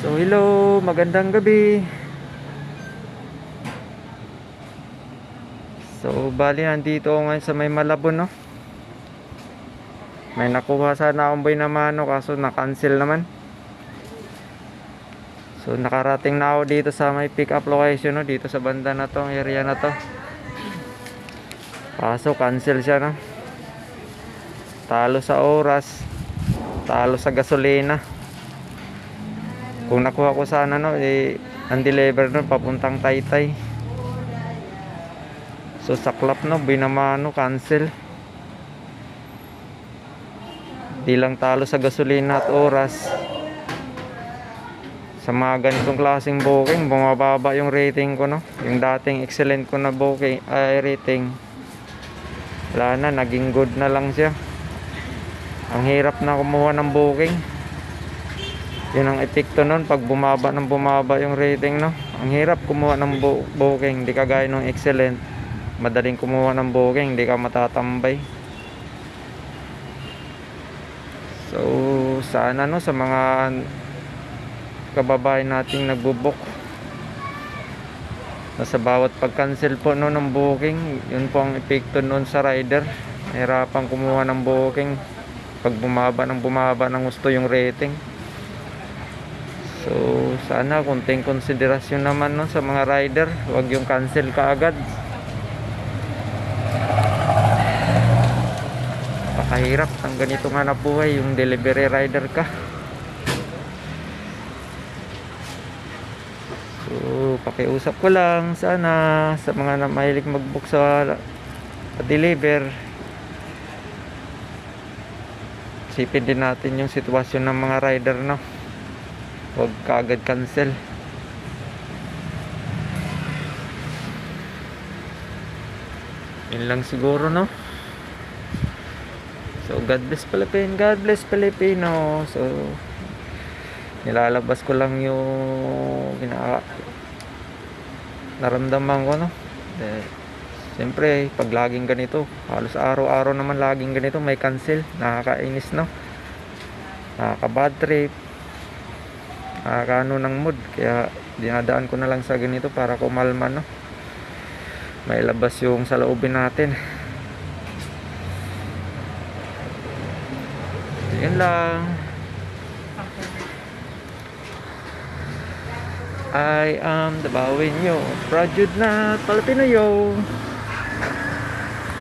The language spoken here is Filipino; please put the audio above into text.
So hello, magandang gabi. So bali nandito ako ngayon sa may Malabon, no. May nakuha sana akong boy na mano kaso na-cancel naman. So nakarating na ako dito sa may pick up location, no, dito sa banda na to, area na to. Kaso cancel siya, no. Talo sa oras, talo sa gasolina. Kung nakuha ko sana, no, ang-deliver nun papuntang Taytay. So saklap, no, binamano, cancel. Di lang talo sa gasolina at oras. Sa mga ganitong klaseng booking, bumababa yung rating ko, no. Yung dating excellent ko na booking, rating, wala na, naging good na lang siya. Ang hirap na kumuha ng booking. Yun ang epekto nun pag bumaba yung rating, no. Ang hirap kumuha ng booking, di kagaya ng excellent. Madaling kumuha ng booking, di ka matatambay. So sana, no, sa mga kababayan nating nagbo-book, sa bawat pag-cancel po, no, ng booking, yun po ang epekto nun sa rider. Nahirapan kumuha ng booking pag bumaba ng gusto yung rating. So sana konting konsiderasyon naman, no, sa mga rider, huwag yung cancel kaagad. Pakahirap ang ganito nga na buhay, yung delivery rider ka. So pakiusap ko lang sana sa mga mahilig mag-book sa deliver, isipin din natin yung sitwasyon ng mga rider, no. Huwag kaagad cancel. Yun lang siguro, no. So God bless Philippines, God bless Filipino. So nilalabas ko lang yung naramdaman ko, no. Siyempre pag laging ganito, halos araw-araw naman laging ganito may cancel, nakakainis, no. Nakaka-bad trip, nakakaano ng mood. Kaya dinadaan ko na lang sa ganito para kumalma, no. May labas yung saloobin natin. Yun lang. I am the bawin nyo, Prajud na Filipino yo.